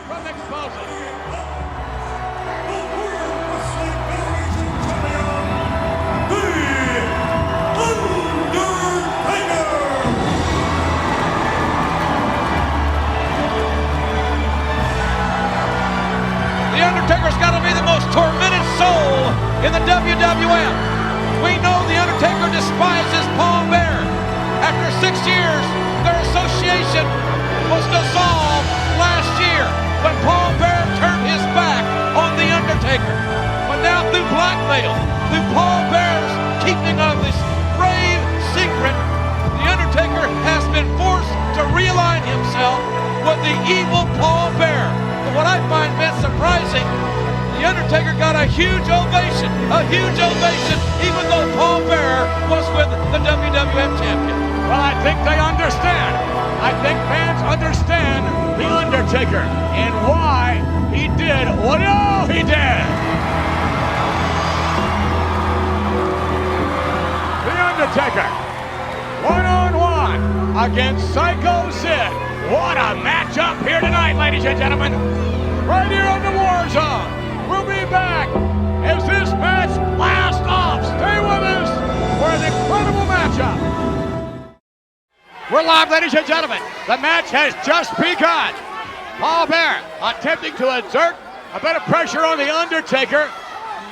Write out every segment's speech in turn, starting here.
from exposing. The Undertaker's got to be the most tormented soul in the WWF. We know The Undertaker despises Paul Bearer. After 6 years, their association was dissolved last year when Paul Bearer turned his back on The Undertaker. But now through blackmail, through Paul Bearer's keeping of this brave secret, The Undertaker has been forced to realign himself with the evil Paul Bearer. But what I find best surprising, The Undertaker got a huge ovation, even though Paul Bearer was with the WWF champion. Well, I think they understand. I think fans understand The Undertaker and why he did what he did. The Undertaker, one-on-one against Psycho Sid. What a matchup here tonight, ladies and gentlemen. Right here on the War Zone. We'll be back as this match lasts off. Stay with us for an incredible matchup. We're live, ladies and gentlemen. The match has just begun. Paul Bearer attempting to exert a bit of pressure on The Undertaker.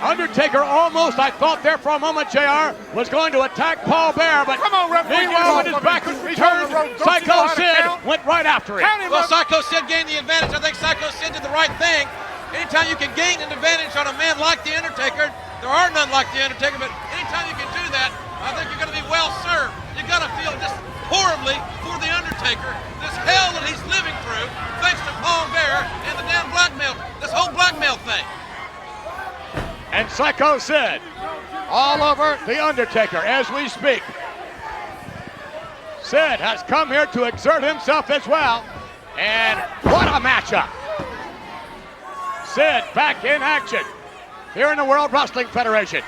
Undertaker almost, I thought there for a moment, JR, was going to attack Paul Bearer, but meanwhile, when his back was returned, Psycho Sid went right after him. Well, Psycho Sid gained the advantage. I think Psycho Sid did the right thing. Anytime you can gain an advantage on a man like The Undertaker, there are none like The Undertaker, but anytime you can do that, I think you're going to be well served. You got to feel just horribly for The Undertaker, this hell that he's living through, thanks to Paul Bearer and the damn blackmail, this whole blackmail thing. And Psycho Sid all over The Undertaker as we speak. Sid has come here to exert himself as well. And what a matchup. Sid back in action here in the World Wrestling Federation.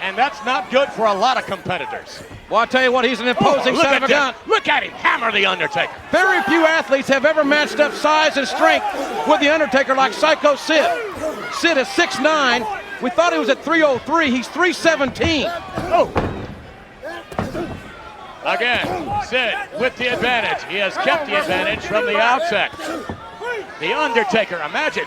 And that's not good for a lot of competitors. Well, I tell you what, he's an imposing son of a gun. Look at him hammer The Undertaker. Very few athletes have ever matched up size and strength with The Undertaker like Psycho Sid. Sid is 6'9". We thought he was at 303. He's 317. Oh. Again, Sid with the advantage. He has kept the advantage from the outset. The Undertaker, imagine,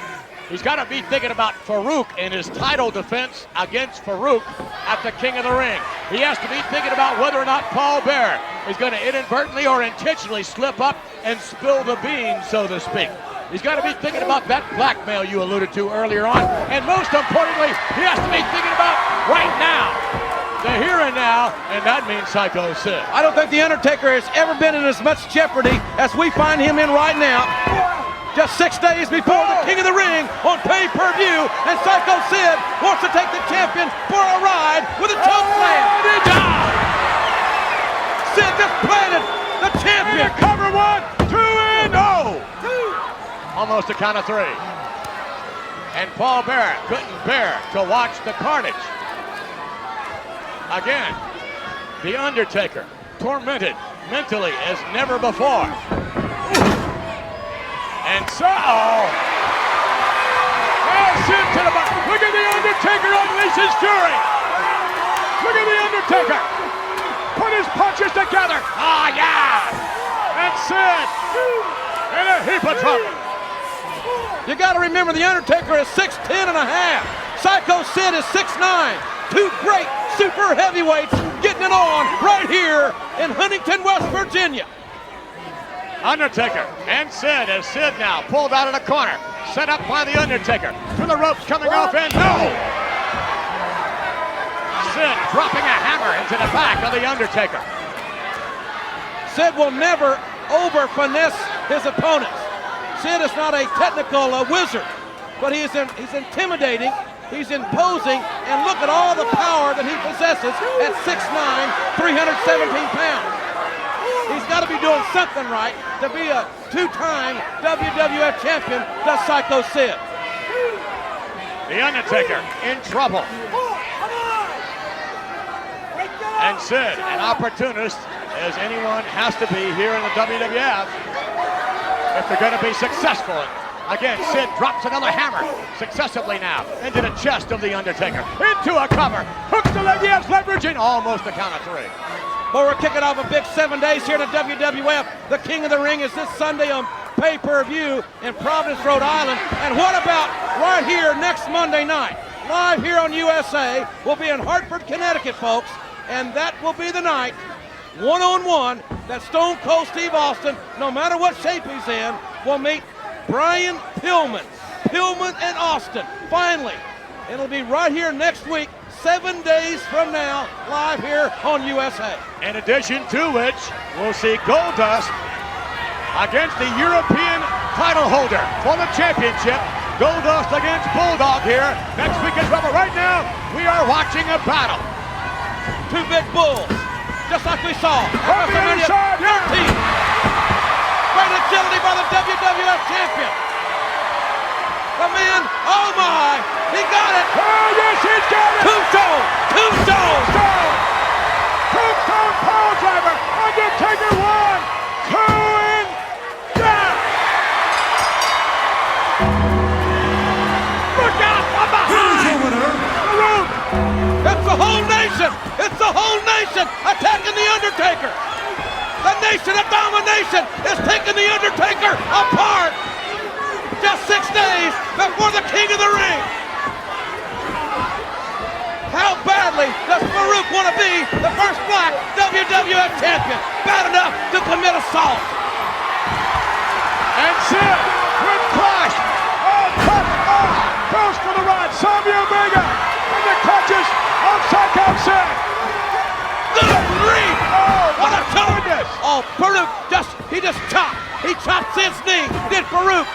he's got to be thinking about Farouk in his title defense against Farouk at the King of the Ring. He has to be thinking about whether or not Paul Bearer is going to inadvertently or intentionally slip up and spill the beans, so to speak. He's got to be thinking about that blackmail you alluded to earlier on. And most importantly, he has to be thinking about right now, the here and now, and that means Psycho Sid. I don't think The Undertaker has ever been in as much jeopardy as we find him in right now. Just 6 days before the King of the Ring on pay-per-view, and Psycho Sid wants to take the champion for a ride with a choke slam. Sid just planted the champion. Cover 1, 2, and 0. Almost a count of 3. And Paul Bearer couldn't bear to watch the carnage. Again, The Undertaker tormented mentally as never before. And so, Sid to the bottom. Look at The Undertaker unleash his fury. Look at The Undertaker. Put his punches together. Ah, yeah. And Sid in a heap of trouble. You got to remember, The Undertaker is 6'10 and a half. Psycho Sid is 6'9". Two great super heavyweights getting it on right here in Huntington, West Virginia. Undertaker and Sid, as Sid now pulled out of the corner. Set up by The Undertaker. Through the ropes coming off, and no! Sid dropping a hammer into the back of The Undertaker. Sid will never over-finesse his opponents. Sid is not a technical wizard, but he's intimidating, he's imposing, and look at all the power that he possesses at 6'9", 317 pounds. He's got to be doing something right to be a two-time WWF champion, does Psycho Sid. The Undertaker in trouble. And Sid, an opportunist, as anyone has to be here in the WWF, if they're going to be successful Again, Sid drops another hammer successively now into the chest of The Undertaker. Into a cover. Hooks the leg. He has leverage and almost a count of 3. But we're kicking off a big 7 days here to WWF. The King of the Ring is this Sunday on pay-per-view in Providence, Rhode Island. And what about right here next Monday night? Live here on USA. We'll be in Hartford, Connecticut, folks. And that will be the night, one-on-one, that Stone Cold Steve Austin, no matter what shape he's in, will meet Brian Pillman. Pillman and Austin, finally. It'll be right here next week, 7 days from now, live here on USA. In addition to which, we'll see Goldust against the European title holder for the championship. Goldust against Bulldog here. Next week in trouble. Right now, we are watching a battle. Two big bulls, just like we saw at WrestleMania 13. Great agility by the WWF champion. The man, oh my, he got it. Oh yes, he's got it. Tombstone, Tombstone. Tombstone pile driver. Undertaker 1, 2, and down. Look out from behind. Farouk. It's the whole nation. It's the whole nation attacking The Undertaker. The Nation of Domination is taking The Undertaker apart. Just 6 days before the King of the Ring. How badly does Farouk want to be the first black WWF champion? Bad enough to commit assault. And Sid with Clash. Oh, cut off. Goes for the rod. Sammy Omega in the clutches of Psycho Sid. Good grief! Oh, What a toe! goodness. Oh, Farouk he just chopped. He chopped Sid's knee, did Farouk.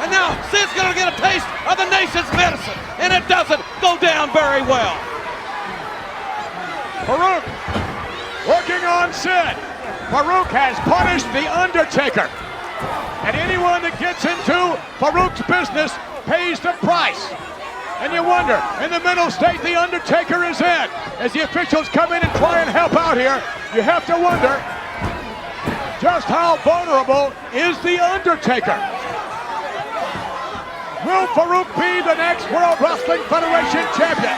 And now Sid's gonna get a taste of the nation's medicine. And it doesn't go down very well. Farouk working on Sid. Farouk has punished The Undertaker. And anyone that gets into Farouk's business pays the price. And you wonder, in the mental state The Undertaker is in. As the officials come in and try and help out here, you have to wonder just how vulnerable is The Undertaker. Will Farouk be the next World Wrestling Federation champion?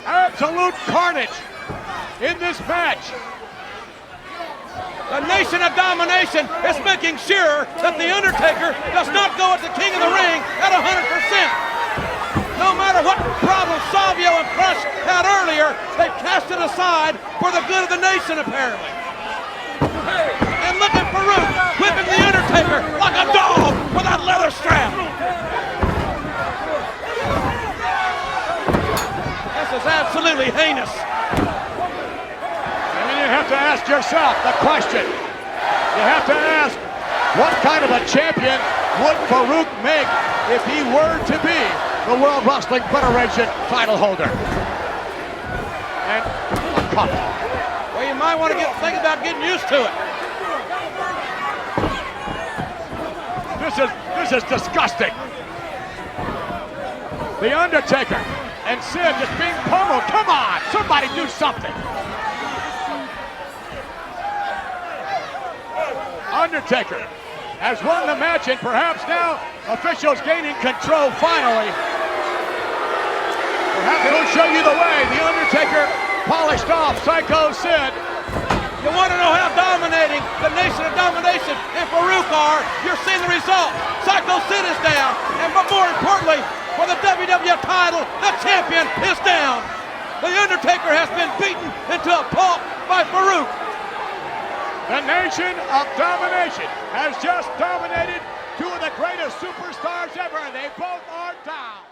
Absolute carnage in this match. The Nation of Domination is making sure that The Undertaker does not go at the King of the Ring at 100%. No matter what problem Savio and Crush had earlier, they cast it aside for the good of the nation, apparently. And look at Farouk whipping The Undertaker like a dog with that leather strap. This is absolutely heinous. You have to ask yourself the question. You have to ask, what kind of a champion would Farouk make if he were to be the World Wrestling Federation title holder? And a cup. Well, you might want to think about getting used to it. This is disgusting. The Undertaker and Sid just being pummeled. Come on, somebody do something. Undertaker has won the match, and perhaps now officials gaining control finally. Perhaps it'll show you the way. The Undertaker polished off Psycho Sid. You want to know how dominating the Nation of Domination and Farouk are? You're seeing the result. Psycho Sid is down, and but more importantly, for the WWF title, the champion is down. The Undertaker has been beaten into a pulp by Farouk. The Nation of Domination has just dominated two of the greatest superstars ever. They both are down.